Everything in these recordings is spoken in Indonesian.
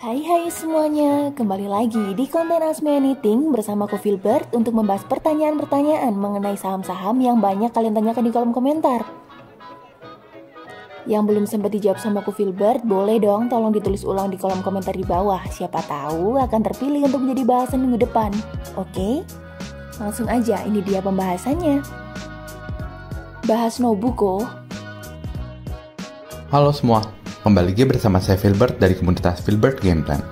Hai semuanya, kembali lagi di konten Ask Me Anything bersama aku Filbert untuk membahas pertanyaan-pertanyaan mengenai saham-saham yang banyak kalian tanyakan di kolom komentar. Yang belum sempat dijawab sama aku Filbert, boleh dong tolong ditulis ulang di kolom komentar di bawah. Siapa tahu akan terpilih untuk menjadi bahasan minggu depan. Oke? Langsung aja, ini dia pembahasannya. Bahas Nobuko. Halo semua, kembali lagi bersama saya Filbert dari komunitas Filbert Game Plan.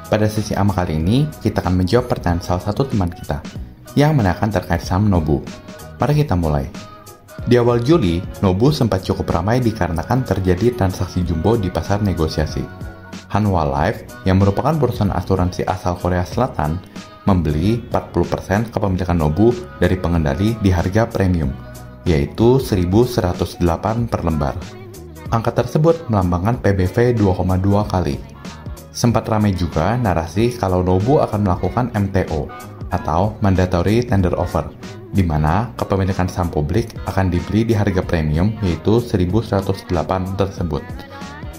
Pada sesi AMA kali ini, kita akan menjawab pertanyaan salah satu teman kita yang menanyakan terkait saham Nobu. Mari kita mulai. Di awal Juli, Nobu sempat cukup ramai dikarenakan terjadi transaksi jumbo di pasar negosiasi. Hanwha Life, yang merupakan perusahaan asuransi asal Korea Selatan, membeli 40% kepemilikan Nobu dari pengendali di harga premium, yaitu 1.108 per lembar. Angka tersebut melambangkan PBV 2,2 kali. Sempat ramai juga narasi kalau Nobu akan melakukan MTO atau Mandatory Tender Offer, di mana kepemilikan saham publik akan dibeli di harga premium yaitu 1.108 tersebut.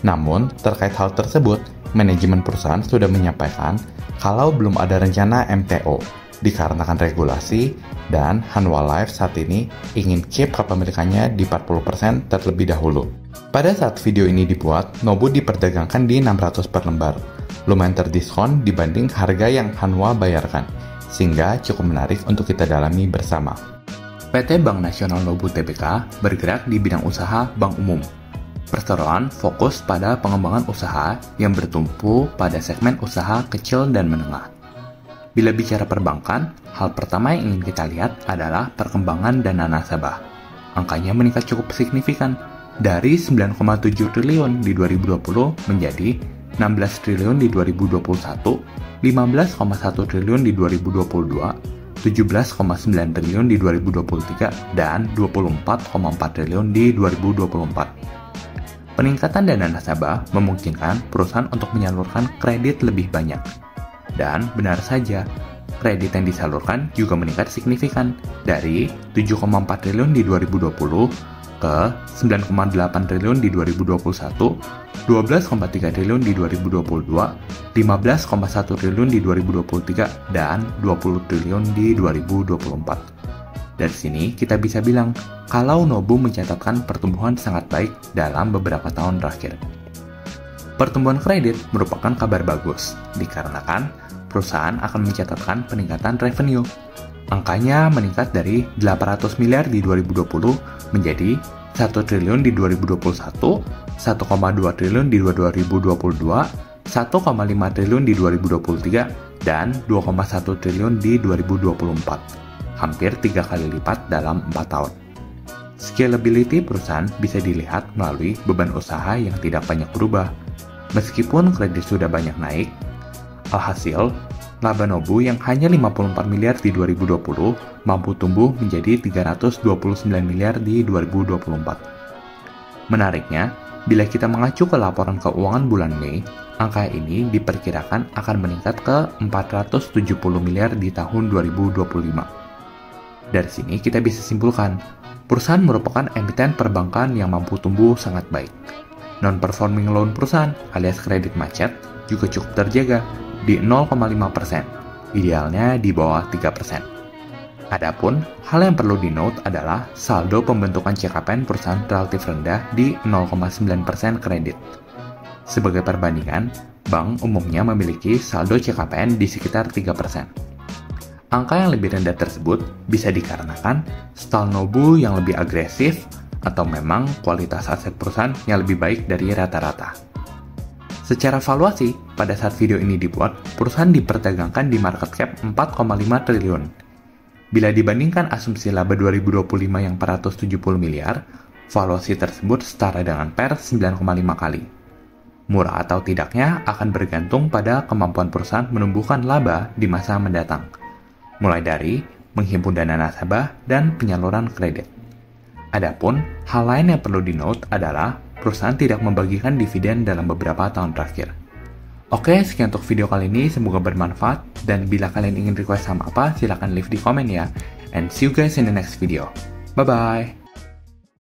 Namun, terkait hal tersebut, manajemen perusahaan sudah menyampaikan kalau belum ada rencana MTO dikarenakan regulasi dan Hanwha Life saat ini ingin keep kepemilikannya di 40% terlebih dahulu. Pada saat video ini dibuat, Nobu diperdagangkan di 600 per lembar, lumayan terdiskon dibanding harga yang Hanwha bayarkan, sehingga cukup menarik untuk kita dalami bersama. PT Bank Nasional Nobu Tbk bergerak di bidang usaha bank umum. Perseroan fokus pada pengembangan usaha yang bertumpu pada segmen usaha kecil dan menengah. Bila bicara perbankan, hal pertama yang ingin kita lihat adalah perkembangan dana nasabah. Angkanya meningkat cukup signifikan, dari 9,7 triliun di 2020 menjadi 16 triliun di 2021, 15,1 triliun di 2022, 17,9 triliun di 2023, dan 24,4 triliun di 2024. Peningkatan dana nasabah memungkinkan perusahaan untuk menyalurkan kredit lebih banyak. Dan benar saja, kredit yang disalurkan juga meningkat signifikan dari 7,4 triliun di 2020 ke 9,8 triliun di 2021, 12,3 triliun di 2022, 15,1 triliun di 2023, dan 20 triliun di 2024. Dari sini kita bisa bilang kalau Nobu mencatatkan pertumbuhan sangat baik dalam beberapa tahun terakhir. Pertumbuhan kredit merupakan kabar bagus, dikarenakan perusahaan akan mencatatkan peningkatan revenue. Angkanya meningkat dari 800 miliar di 2020 menjadi 1 triliun di 2021, 1,2 triliun di 2022, 1,5 triliun di 2023, dan 2,1 triliun di 2024. Hampir 3 kali lipat dalam 4 tahun. Scalability perusahaan bisa dilihat melalui beban usaha yang tidak banyak berubah. Meskipun kredit sudah banyak naik, alhasil, laba Nobu yang hanya 54 miliar di 2020 mampu tumbuh menjadi 329 miliar di 2024. Menariknya, bila kita mengacu ke laporan keuangan bulan Mei, angka ini diperkirakan akan meningkat ke 470 miliar di tahun 2025. Dari sini kita bisa simpulkan, perusahaan merupakan emiten perbankan yang mampu tumbuh sangat baik. Non-performing loan perusahaan alias kredit macet juga cukup terjaga di 0,5%, idealnya di bawah 3%. Adapun, hal yang perlu di-note adalah saldo pembentukan CKPN perusahaan relatif rendah di 0,9% kredit. Sebagai perbandingan, bank umumnya memiliki saldo CKPN di sekitar 3%. Angka yang lebih rendah tersebut bisa dikarenakan style Nobu yang lebih agresif atau memang kualitas aset perusahaan yang lebih baik dari rata-rata. Secara valuasi, pada saat video ini dibuat, perusahaan diperdagangkan di market cap 4,5 triliun. Bila dibandingkan asumsi laba 2025 yang 470 miliar, valuasi tersebut setara dengan PER 9,5 kali. Murah atau tidaknya akan bergantung pada kemampuan perusahaan menumbuhkan laba di masa mendatang, mulai dari menghimpun dana nasabah dan penyaluran kredit. Adapun, hal lain yang perlu di-note adalah perusahaan tidak membagikan dividen dalam beberapa tahun terakhir. Oke, sekian untuk video kali ini, semoga bermanfaat, dan bila kalian ingin request saham apa, silahkan leave di komen ya. And see you guys in the next video. Bye-bye!